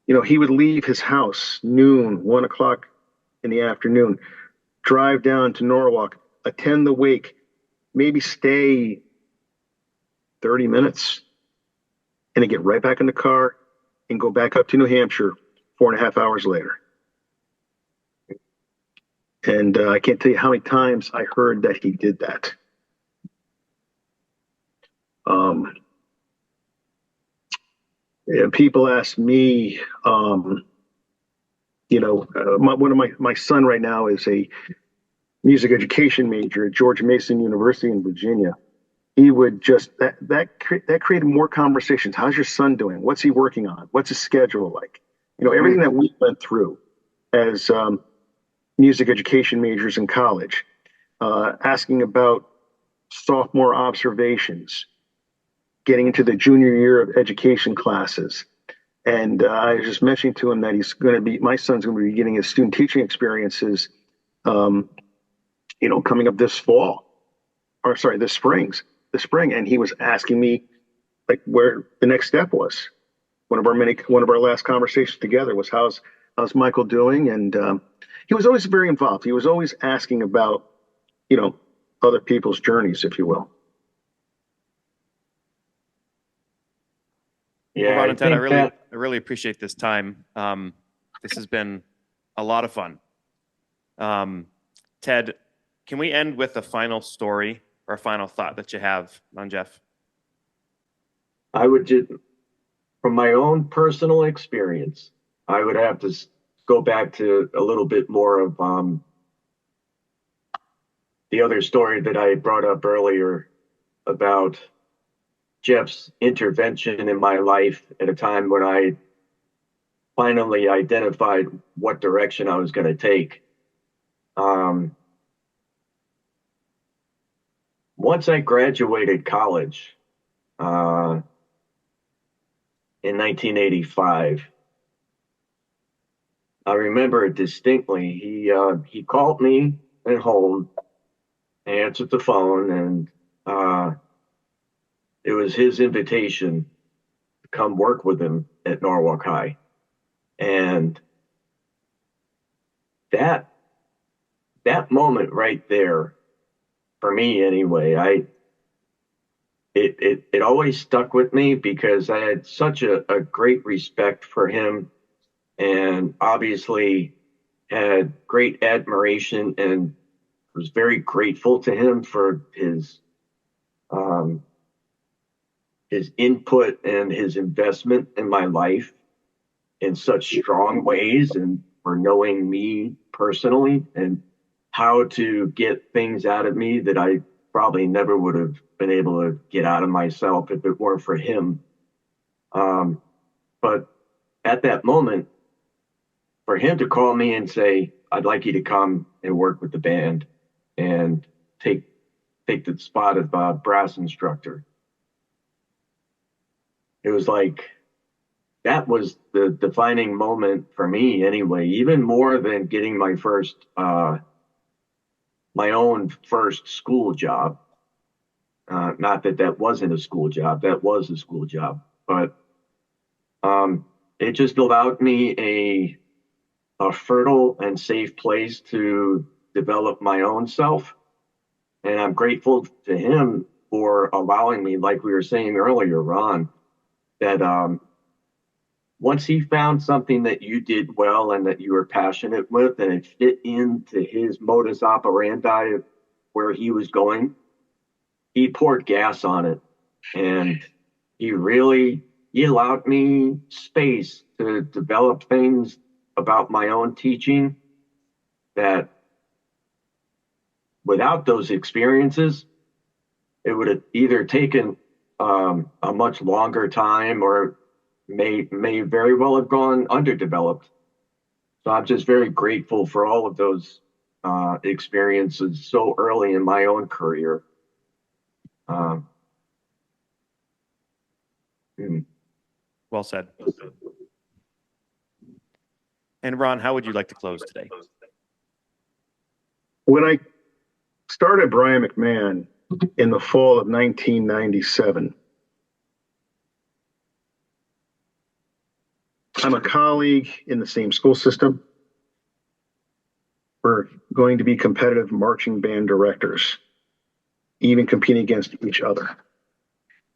He would leave his house noon, 1 o'clock in the afternoon, drive down to Norwalk, attend the wake, maybe stay 30 minutes, and then get right back in the car and go back up to New Hampshire 4.5 hours later. And I can't tell you how many times I heard that he did that. People ask me, one of my son right now is a music education major at George Mason University in Virginia. He would just that created more conversations. How's your son doing? What's he working on? What's his schedule like? Everything that we went through as music education majors in college, asking about sophomore observations, getting into the junior year of education classes. And I was just mentioning to him that my son's going to be getting his student teaching experiences, coming up this spring. And he was asking me like where the next step was. One of our last conversations together was how's Michael doing? And he was always very involved. He was always asking about, other people's journeys, if you will. Yeah, well, Ron and Ted, I really appreciate this time. This has been a lot of fun. Ted, can we end with a final story or a final thought that you have on Jeff? I would just, from my own personal experience, I would have to go back to a little bit more of the other story that I brought up earlier about Jeff's intervention in my life at a time when I finally identified what direction I was going to take. Once I graduated college in 1985, I remember it distinctly. He called me at home, answered the phone, and it was his invitation to come work with him at Norwalk High. And that moment right there, for me anyway, it always stuck with me because I had such a great respect for him, and obviously had great admiration and was very grateful to him for his input and his investment in my life in such strong ways, and for knowing me personally and how to get things out of me that I probably never would have been able to get out of myself if it weren't for him. But at that moment, for him to call me and say, I'd like you to come and work with the band and take the spot of brass instructor. It was like, that was the defining moment for me anyway, even more than getting my own first school job. Not that wasn't a school job, that was a school job, but it just allowed me a fertile and safe place to develop my own self. And I'm grateful to him for allowing me, like we were saying earlier, Ron, that once he found something that you did well and that you were passionate with, and it fit into his modus operandi of where he was going, he poured gas on it. And he allowed me space to develop things about my own teaching that without those experiences, it would have either taken a much longer time or may very well have gone underdeveloped. So I'm just very grateful for all of those experiences so early in my own career. Well said. And Ron, how would you like to close today? When I started Brian McMahon in the fall of 1997, I'm a colleague in the same school system. We're going to be competitive marching band directors, even competing against each other.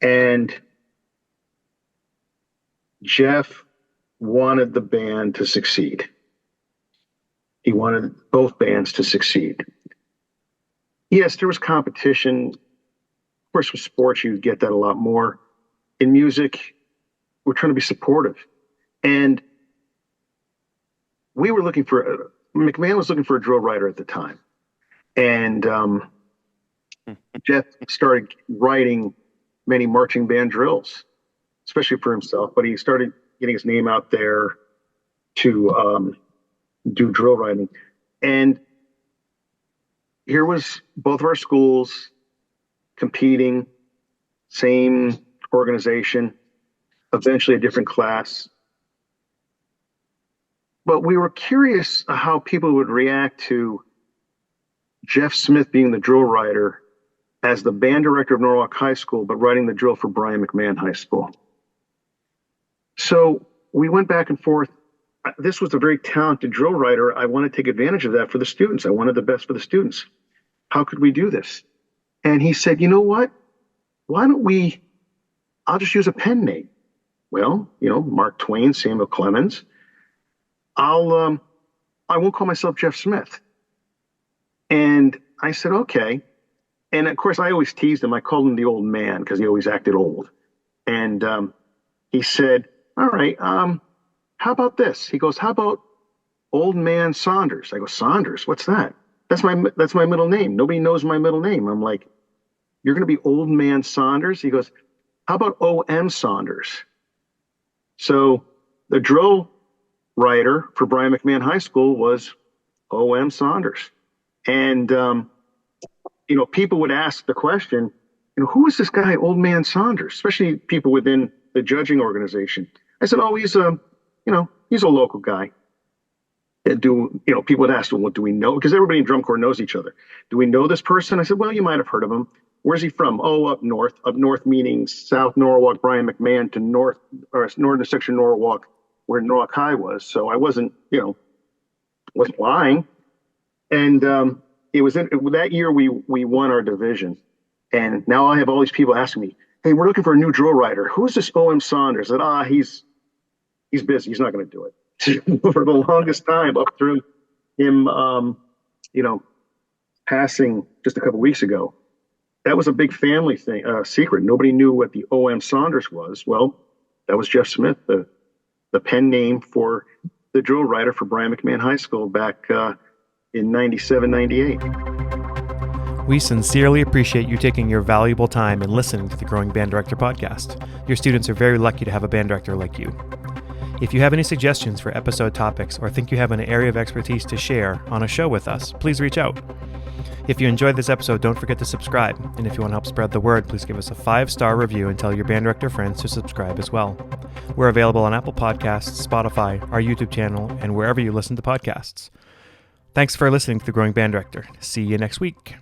And Jeff wanted the band to succeed. He wanted both bands to succeed. Yes, there was competition. Of course, with sports, you get that a lot more. In music, we're trying to be supportive. And McMahon was looking for a drill writer at the time. And Jeff started writing many marching band drills, especially for himself, but he started getting his name out there to do drill writing. And here was both of our schools competing, same organization, eventually a different class. But we were curious how people would react to Jeff Smith being the drill writer as the band director of Norwalk High School, but writing the drill for Brian McMahon High School. So we went back and forth. This was a very talented drill writer. I want to take advantage of that for the students. I wanted the best for the students. How could we do this? And he said, you know what? Why don't I'll just use a pen name. Well, Mark Twain, Samuel Clemens. I won't call myself Jeff Smith. And I said, okay. And of course, I always teased him. I called him the old man because he always acted old. And he said, all right, how about this? He goes, how about Old Man Saunders? I go, Saunders? What's that? That's my middle name. Nobody knows my middle name. I'm like, you're going to be Old Man Saunders? He goes, how about O.M. Saunders? So the drill writer for Brian McMahon High School was O.M. Saunders. And, people would ask the question, who is this guy, Old Man Saunders? Especially people within the judging organization. I said, oh, he's a local guy. People would ask, well, what do we know? Because everybody in drum corps knows each other. Do we know this person? I said, well, you might have heard of him. Where's he from? Oh, up north. Up north meaning South Norwalk, Brian McMahon to north, or northern section Norwalk, where Norwalk High was. So I wasn't lying. And it was that year we won our division. And now I have all these people asking me, hey, we're looking for a new drill writer. Who's this O.M. Saunders? I said, he's busy. He's not going to do it. For the longest time, up through him, passing just a couple weeks ago, that was a big family thing, secret. Nobody knew what the O.M. Saunders was. Well, that was Jeff Smith, the pen name for the drill writer for Brian McMahon High School back in 97, 98. We sincerely appreciate you taking your valuable time and listening to the Growing Band Director podcast. Your students are very lucky to have a band director like you. If you have any suggestions for episode topics or think you have an area of expertise to share on a show with us, please reach out. If you enjoyed this episode, don't forget to subscribe. And if you want to help spread the word, please give us a 5-star review and tell your band director friends to subscribe as well. We're available on Apple Podcasts, Spotify, our YouTube channel, and wherever you listen to podcasts. Thanks for listening to The Growing Band Director. See you next week.